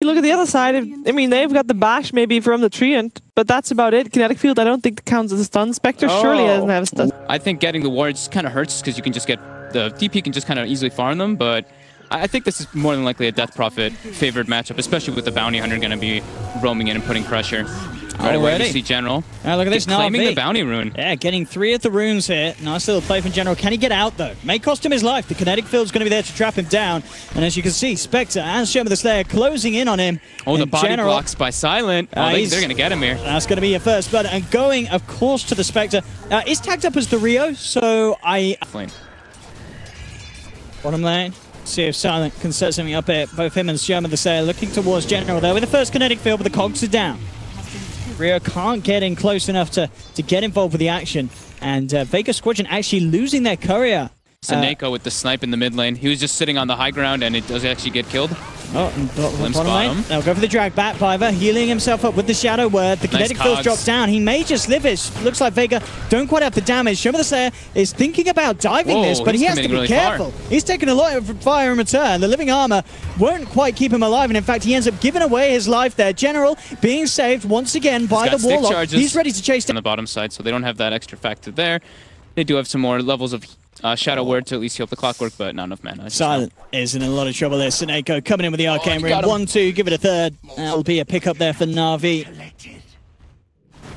look at the other side, I mean, they've got the bash maybe from the Treant, but that's about it. Kinetic Field, I don't think counts as a stun. Spectre surely doesn't have a stun. I think getting the wards kind of hurts because you can just get the DP can just kind of easily farm them, but I think this is more than likely a Death Prophet favored matchup, especially with the Bounty Hunter going to be roaming in and putting pressure. Right away, we see General. Look at this, claiming Navi. the Bounty Rune. Yeah, getting 3 of the runes here. Nice little play from General. Can he get out, though? May cost him his life. The Kinetic Field's going to be there to trap him down. And as you can see, Spectre and Shoma the Slayer closing in on him. Oh, the body blocks by Silent. Oh, they're going to get him here. That's going to be your first blood. And going, of course, to the Spectre. Is tagged up as the Rio, so Flame. Bottom lane. See if Silent can set something up here. Both him and Shoma the Slayer looking towards General there with the first Kinetic Field, but the cogs are down. Rio can't get in close enough to get involved with the action. And Vega Squadron actually losing their courier. Seneko with the snipe in the mid lane. He was just sitting on the high ground and it does actually get killed. Oh, and bottom lane. They'll go for the drag back. Viva healing himself up with the Shadow Word. The Kinetic Field drops down. He may just live it. Looks like Vega don't quite have the damage. Shoma the Slayer is thinking about diving this, but he has to be really careful. He's taking a lot of fire in return. The living armor won't quite keep him alive, and in fact, he ends up giving away his life there. General being saved once again by the Warlock. He's ready to chase on the bottom side, so they don't have that extra factor there. They do have some more levels of Shadow Word to at least heal up the clockwork, but not enough mana. Silent is in a lot of trouble there. Seneko coming in with the Arcane Ring. 1-2, give it a third. That'll be a pickup there for Navi.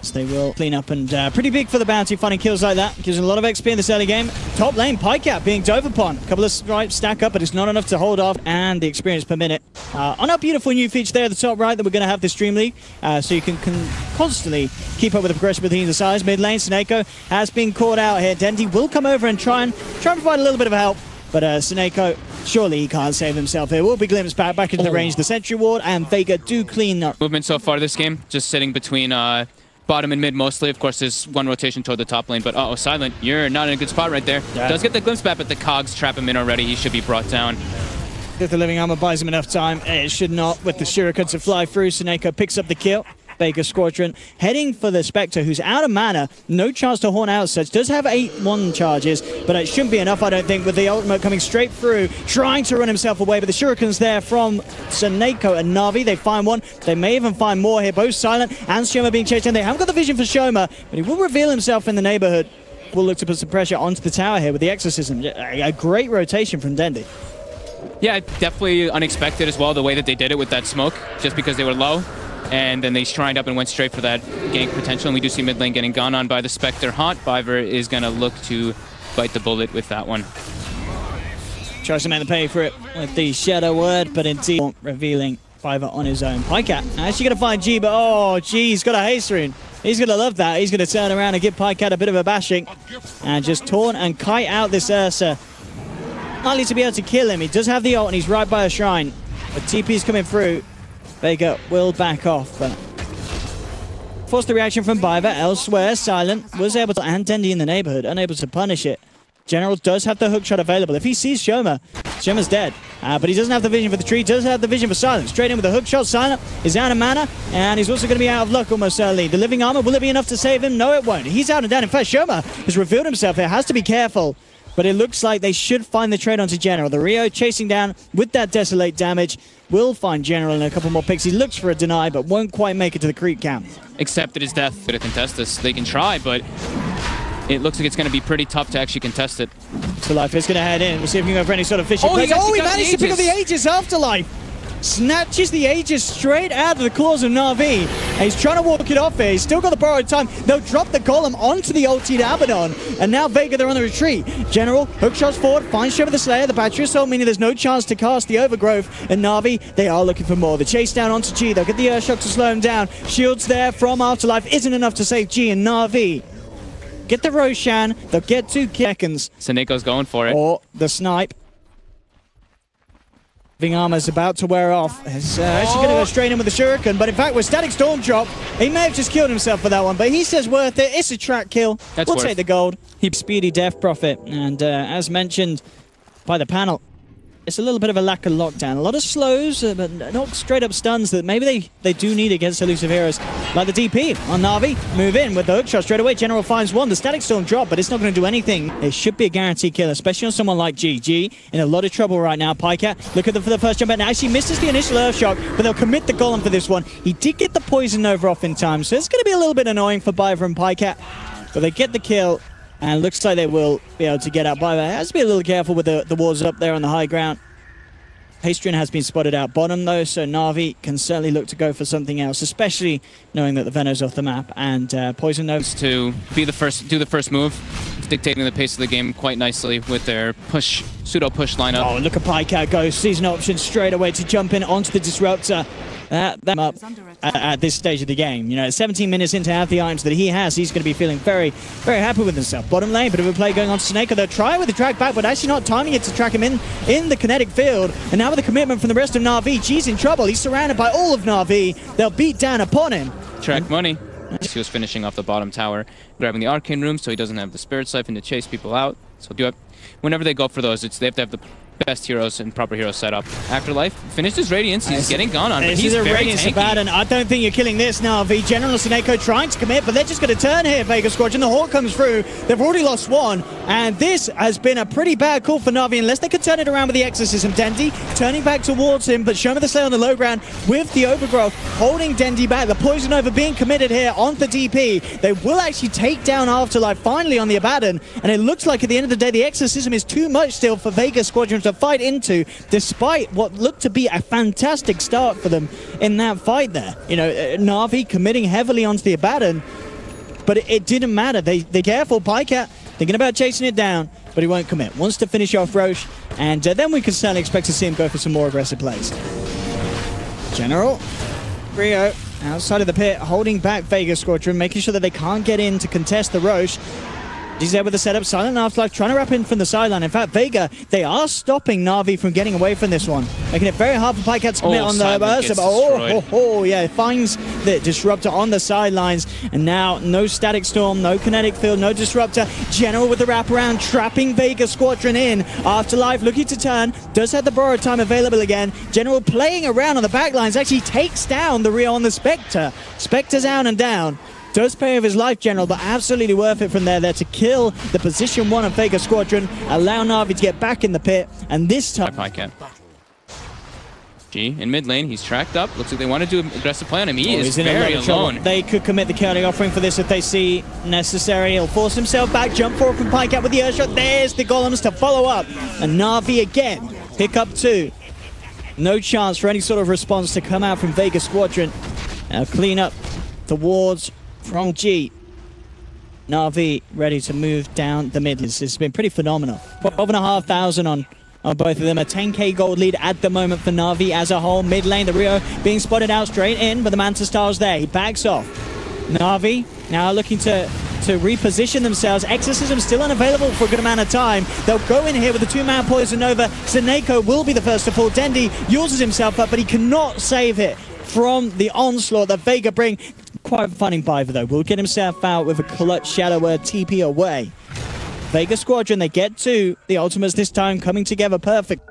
So they will clean up, and pretty big for the bounty, finding kills like that. Gives them a lot of XP in this early game. Top lane, Pikecat being dove upon. A couple of stripes stack up, but it's not enough to hold off, and the experience per minute. On our beautiful new feature there at the top right that we're going to have this DreamLeague, so you can constantly keep up with the progression between the sides. Mid lane, Seneko has been caught out here. Dendi will come over and try and provide a little bit of help, but Seneko, surely he can't save himself here. Will be glimpsed back into the range. The Sentry Ward, and Vega do clean up. Movement so far this game, just sitting between bottom and mid mostly. Of course, there's one rotation toward the top lane, but uh-oh, Silent, you're not in a good spot right there. Yeah. Does get the glimpse back, but the cogs trap him in already. He should be brought down. If the living armor buys him enough time, it should not. With the shuriken to fly through, Seneko picks up the kill. Vega Squadron heading for the Spectre, who's out of mana. No chance to horn out such. Does have 8-1 charges, but it shouldn't be enough, I don't think, with the ultimate coming straight through, trying to run himself away. But the shuriken's there from Seneko and Navi. They find one. They may even find more here. Both Silent and Shoma being chased in. They haven't got the vision for Shoma, but he will reveal himself in the neighborhood. Will look to put some pressure onto the tower here with the Exorcism. A great rotation from Dendi. Yeah, definitely unexpected as well, the way that they did it with that smoke, just because they were low. And then they shrined up and went straight for that gank potential. And we do see mid lane getting gone on by the Spectre. Haunt Viver is going to look to bite the bullet with that one. Tries to make the pay for it with the Shadow Word, but indeed revealing Viver on his own. Pikecat actually going to find G, but oh, G, he's got a haste rune. He's going to love that. He's going to turn around and give Pikecat a bit of a bashing. And just taunt and kite out this Ursa. Likely to be able to kill him. He does have the ult and he's right by a shrine. But TP's coming through. Vega will back off, but forced the reaction from Viver. Elsewhere, Silent was able to, and Dendi in the neighborhood, unable to punish it. General does have the hookshot available. If he sees Shoma, Shoma's dead. But he doesn't have the vision for the tree, does have the vision for Silent. Straight in with the hookshot. Silent is out of mana, and he's also going to be out of luck almost certainly. The living armor, will it be enough to save him? No, it won't. He's out and down. In fact, Shoma has revealed himself here. Has to be careful. But it looks like they should find the trade onto General. The Rio chasing down with that Desolate damage will find General in a couple more picks. He looks for a deny, but won't quite make it to the creep camp. Accepted his death to contest this. They can try, but it looks like it's going to be pretty tough to actually contest it. Afterlife is going to head in. We'll see if we can go for any sort of fishing plays. Oh, he managed to pick up the Aegis Afterlife. Snatches the Aegis straight out of the claws of Navi. And he's trying to walk it off here. He's still got the borrowed time. They'll drop the golem onto the ulted Abaddon. And now Vega, they're on the retreat. General, hookshots forward, finds Shova the Slayer. The Battery Assault, meaning there's no chance to cast the Overgrowth. And Navi, they are looking for more. The chase down onto G. They'll get the Earthshock to slow him down. Shields there from Afterlife isn't enough to save G, and Navi get the Roshan. They'll get 2 seconds. Seneko's going for it. Or the snipe. Living armor's about to wear off. It's actually going to go straight in with the shuriken, but in fact with Static Storm drop, he may have just killed himself for that one, but he says worth it. It's a track kill. We'll take the gold. He's Speedy Death Prophet, and as mentioned by the panel, It's a little bit of a lack of lockdown. A lot of slows, but not straight up stuns that maybe they do need against elusive heroes. Like the DP on Navi. Move in with the hook shot straight away. General finds one. The static storm drop, but it's not going to do anything. It should be a guaranteed kill, especially on someone like G. G in a lot of trouble right now. Pycat, look at for the first jump. And actually misses the initial earth shock, but they'll commit the golem for this one. He did get the poison over off in time, so it's going to be a little bit annoying for Biver and Pycat. But they get the kill. And it looks like they will be able to get out. Biver has to be a little careful with the walls up there on the high ground. Pastron has been spotted out bottom though, so Navi can certainly look to go for something else, especially knowing that the Venom's off the map. And Poison Notes to be the first, do the first move. It's dictating the pace of the game quite nicely with their push, pseudo push lineup. Oh, look at Pycat go. Season option straight away to jump in onto the Disruptor. Them up at this stage of the game. You know, 17 minutes into half the items that he has, he's going to be feeling very, very happy with himself. Bottom lane, bit of a play going on to Snake. They'll try with the track back, but actually not timing it to track him in the kinetic field. And now with the commitment from the rest of Navi, G's in trouble. He's surrounded by all of Navi. They'll beat down upon him. Track money. He was finishing off the bottom tower, grabbing the arcane room, so he doesn't have the spirit siphon to chase people out. So do it. Whenever they go for those, they have to have the best heroes and proper hero setup. Afterlife finished his Radiance. He's getting gone on, but he's very Radiance tanky. And I don't think you're killing this now. V General Sineko trying to commit, but they're just going to turn here. Vega Squadron. The Hawk comes through. They've already lost one, and this has been a pretty bad call for Navi unless they could turn it around with the Exorcism. Dendy turning back towards him, but Shoma the Slayer on the low ground with the Overgrowth holding Dendy back. The Poison Over being committed here on the DP. They will actually take down Afterlife finally on the Abaddon, and it looks like at the end of the day the Exorcism is too much still for Vega Squadron to fight into, despite what looked to be a fantastic start for them in that fight there. You know, Navi committing heavily onto the Abaddon, but it didn't matter. They careful. Pycat thinking about chasing it down, but he won't commit. Wants to finish off Roche, and then we can certainly expect to see him go for some more aggressive plays. General Rio outside of the pit, holding back Vega Squadron, making sure that they can't get in to contest the Roche. He's there with the setup. Silent Afterlife trying to wrap in from the sideline. In fact, Vega, they are stopping Navi from getting away from this one, making it very hard for Pycat to commit on the burst. Yeah, finds the Disruptor on the sidelines, and now no Static Storm, no Kinetic Field, no Disruptor. General with the wraparound, trapping Vega Squadron in. Afterlife looking to turn, does have the borrowed time available again. General playing around on the back lines, actually takes down the Rio on the Spectre. Spectre's out and down. Does pay with his life, General, but absolutely worth it from there to kill the position 1 of Vega Squadron, allow Navi to get back in the pit, and this time... G in mid lane, he's tracked up. Looks like they want to do an aggressive play on him. He is very alone. They could commit the chaotic offering for this if they see necessary. He'll force himself back, jump forward from Pycat with the Earthshot. There's the Golems to follow up. And Navi again, pick up 2. No chance for any sort of response to come out from Vega Squadron. Now clean up towards... from G. Navi ready to move down the mid. This has been pretty phenomenal. 12,500 on both of them. A 10k gold lead at the moment for Navi as a whole. Mid lane, the Rio being spotted out straight in, but the Manta Star's there. He backs off. Navi now looking to reposition themselves. Exorcism still unavailable for a good amount of time. They'll go in here with a 2-man Poison Over. Sineko will be the first to fall. Dendy uses himself up, but he cannot save it from the onslaught that Vega bring. Quite funny Biver though. Will get himself out with a clutch Shadow Word TP away. Vega Squadron, they get to the ultimates this time, coming together perfect.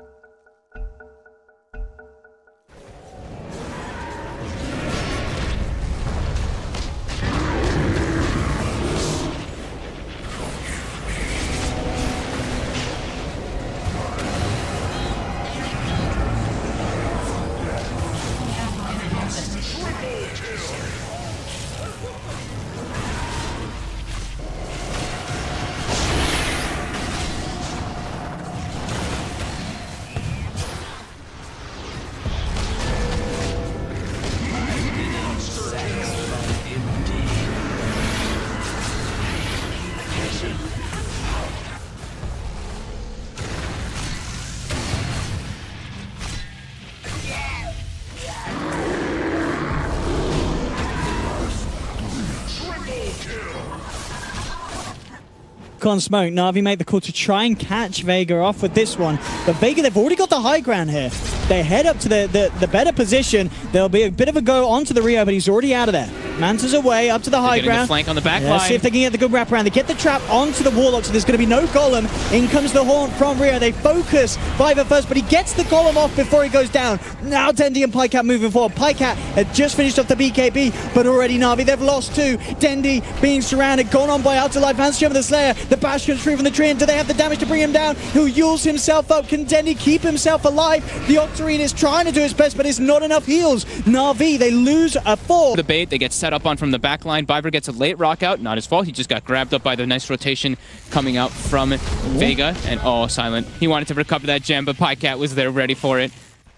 On smoke, Navi make the call to try and catch Vega off with this one, but Vega, they've already got the high ground here. They head up to the better position. There'll be a bit of a go onto the Rio, but he's already out of there. Manta's away, up to the high ground. The flank on the back Let's line. see if they can get the good wrap around. They get the trap onto the Warlock, so there's going to be no Golem. In comes the Haunt from Rio. They focus Viva first, but he gets the Golem off before he goes down. Now Dendi and Pycat moving forward. Pycat had just finished off the BKB, but already Navi, they've lost two. Dendi being surrounded, gone on by Afterlife, Vincere the Slayer. The Bash comes free from the tree, and do they have the damage to bring him down? He'll Yules himself up. Can Dendi keep himself alive? The Octarine is trying to do his best, but it's not enough heals. Navi, they lose a 4. The bait, they get set up on from the back line. Viper gets a late rock out, not his fault. He just got grabbed up by the nice rotation coming out from Vega. And oh, Silent. He wanted to recover that gem, but Pycat was there ready for it.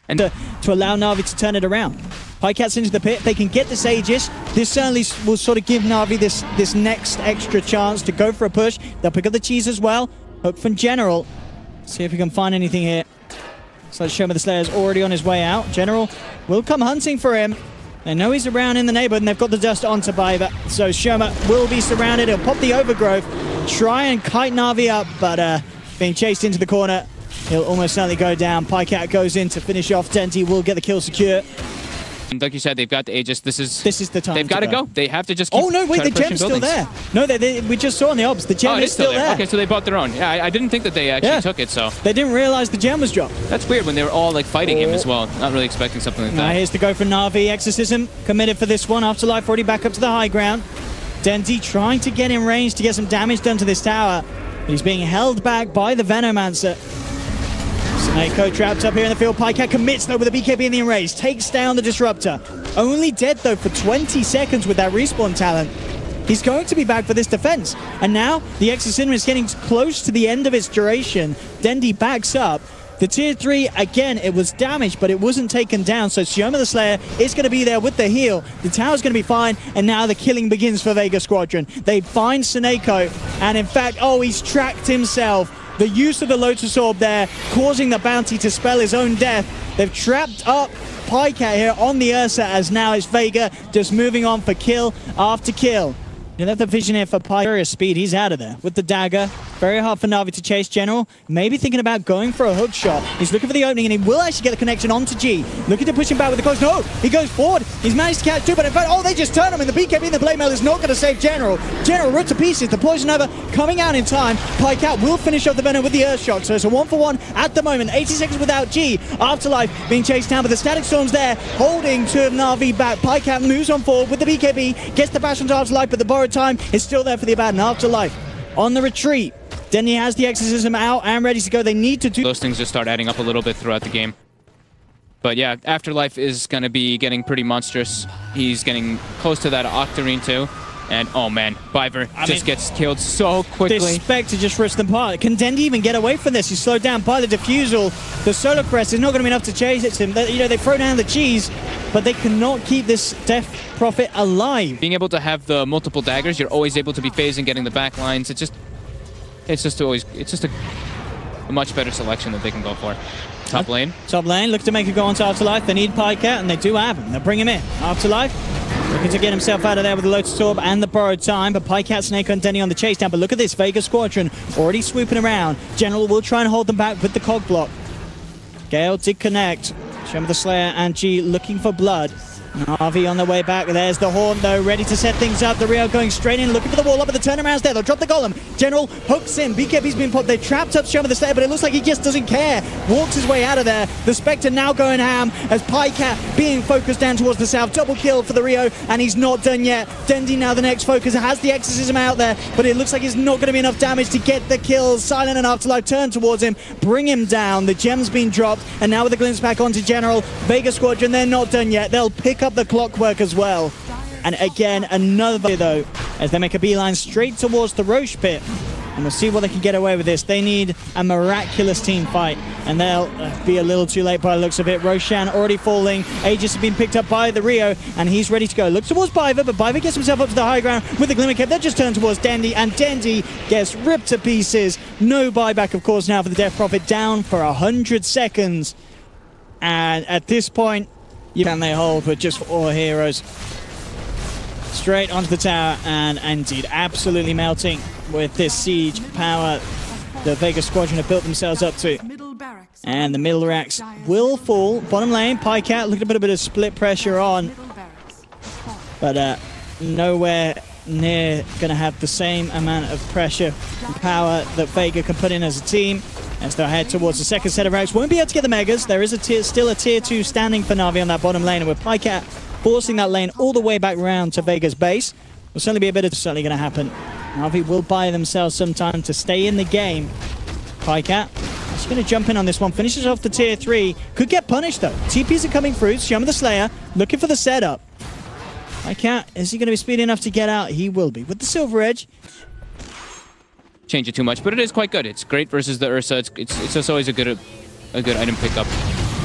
And to allow Navi to turn it around. Pycat's into the pit. They can get this Aegis. This certainly will sort of give Navi this next extra chance to go for a push. They'll pick up the cheese as well. Hook from General. See if we can find anything here. So Shoma the Slayer's already on his way out. General will come hunting for him. They know he's around in the neighborhood, and they've got the dust onto Viva. So Shoma will be surrounded. He'll pop the overgrowth, try and kite Navi up, but being chased into the corner. He'll almost certainly go down. Pycat goes in to finish off. Denti will get the kill secure. And like you said, they've got the Aegis. This is the time. They've got to go. They have to just keep. Oh no! Wait, the gem's still there. No, we just saw on the ops. The gem is still there. Okay, so they bought their own. Yeah, I didn't think that they actually took it. So they didn't realize the gem was dropped. That's weird when they were all like fighting him as well. Not really expecting something like that. Now here's the go for Navi. Exorcism committed for this one. Afterlife already back up to the high ground. Denti trying to get in range to get some damage done to this tower, but he's being held back by the Venomancer. Snako trapped up here in the field. Pycat commits though with the BKB in the enrage. Takes down the Disruptor. Only dead though for 20 seconds with that respawn talent. He's going to be back for this defense. And now the Exorcism is getting close to the end of its duration. Dendi backs up. The tier 3, again, it was damaged, but it wasn't taken down. So Shoma the Slayer is going to be there with the heal. The tower's going to be fine. And now the killing begins for Vega Squadron. They find Snako. And in fact, oh, he's tracked himself. The use of the Lotus Orb there, causing the bounty to spell his own death. They've trapped up Pycat here on the Ursa, as now it's Vega just moving on for kill after kill. You have the vision here for Pycat. Speed, he's out of there with the dagger. Very hard for Navi to chase. General maybe thinking about going for a hook shot. He's looking for the opening, and he will actually get the connection onto G. Looking to push him back with the close. No, he goes forward. He's managed to catch two, but in fact, oh, they just turn him, and the BKB and the Blade Mail is not going to save General. General ripped to pieces. The Poison Nova coming out in time. Pycat will finish off the Venom with the Earth Shock, so it's a 1-for-1 at the moment. 80 seconds without G. Afterlife being chased down, but the Static Storm's there, holding to Navi back. Pycat moves on forward with the BKB, gets the bash onto Afterlife, but the borrowed time is still there for the Abaddon. Afterlife on the retreat. Denny has the Exorcism out and ready to go. They need to do... Those things just start adding up a little bit throughout the game. But yeah, Afterlife is going to be getting pretty monstrous. He's getting close to that Octarine too. And oh man, Viper just gets killed so quickly. This Spectre just rips them apart. Can Dendi even get away from this? He's slowed down by the Diffusal. The Solar Crest is not going to be enough to chase it to him. They throw down the cheese, but they cannot keep this Death Prophet alive. Being able to have the multiple daggers, you're always able to be phasing, getting the back lines. It's just a much better selection that they can go for. Top lane. Top lane, look to make it go on to Afterlife. They need Pycat, and they do have him. They'll bring him in. Afterlife looking to get himself out of there with the Lotus Orb and the borrowed time, but Pycat, Snake, and Denny on the chase down. But look at this, Vega Squadron already swooping around. General will try and hold them back with the cog block. Gale did connect. Shoma the Slayer and G looking for blood. Navi on the way back. There's the Horn, though, ready to set things up. The Rio going straight in, looking for the wall up, but the turnaround's there. They'll drop the Golem. General hooks in. BKB's been popped. They trapped up Shoma the Slayer, but it looks like he just doesn't care. Walks his way out of there. The Spectre now going ham as Pycat being focused down towards the south. Double kill for the Rio, and he's not done yet. Dendi now the next focus. Has the Exorcism out there, but it looks like it's not going to be enough damage to get the kills. Silent and Afterlife turn towards him, bring him down. The gem's been dropped, and now with the glimpse back onto General. Vega Squadron, they're not done yet. They'll pick up the Clockwork as well. And again, another though, as they make a beeline straight towards the Roche pit. And we'll see what they can get away with this. They need a miraculous team fight, and they'll be a little too late by the looks of it. Roshan already falling. Aegis has been picked up by the Rio, and he's ready to go. Looks towards Biver, but Biver gets himself up to the high ground with the Glimmer Cape. They'll just turn towards Dendi, and Dendi gets ripped to pieces. No buyback, of course, now for the Death Prophet, down for 100 seconds. And at this point, can they hold with just 4 heroes? Straight onto the tower, and indeed, absolutely melting with this siege power the Vega Squadron have built themselves up to. And the middle racks will fall. Bottom lane, Pycat looking to put a bit of split pressure on. But nowhere near going to have the same amount of pressure and power that Vega can put in as a team. As they'll head towards the second set of routes, won't be able to get the Megas. There is still a tier 2 standing for Navi on that bottom lane, and with Pycat forcing that lane all the way back around to Vega's base, will certainly be a bit of certainly going to happen. Navi will buy themselves some time to stay in the game. Pycat is going to jump in on this one, finishes off the tier 3, could get punished though. TPs are coming through, Shaman the Slayer looking for the setup. Pycat, is he going to be speedy enough to get out? He will be. With the Silver Edge, change it too much, but it is quite good. It's great versus the Ursa. It's just always a good item pickup.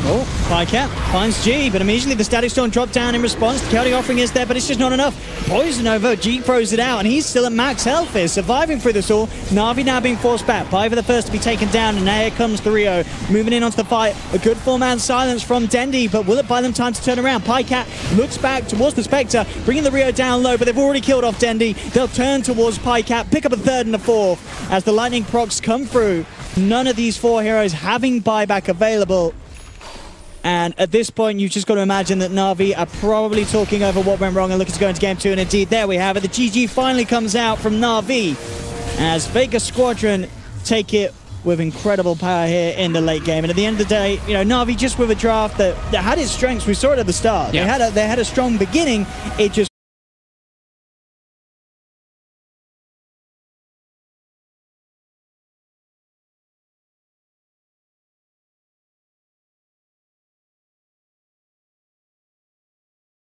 Oh, Pycat finds G, but immediately the Static Storm dropped down in response. The chaotic offering is there, but it's just not enough. Poison over, G throws it out, and he's still at max health here, surviving through this all. Navi now being forced back. Piver the first to be taken down, and now here comes the Rio. Moving in onto the fight. A good 4-man silence from Dendi, but will it buy them time to turn around? Pycat looks back towards the Spectre, bringing the Rio down low, but they've already killed off Dendi. They'll turn towards Pycat, pick up a third and a fourth. As the Lightning procs come through, none of these 4 heroes having buyback available. And at this point, you've just got to imagine that Navi are probably talking over what went wrong and looking to go into game 2. And indeed, there we have it. The GG finally comes out from Navi as Vega Squadron take it with incredible power here in the late game. And at the end of the day, you know, Navi just with a draft that had its strengths. We saw it at the start. Yeah. They had a strong beginning. It just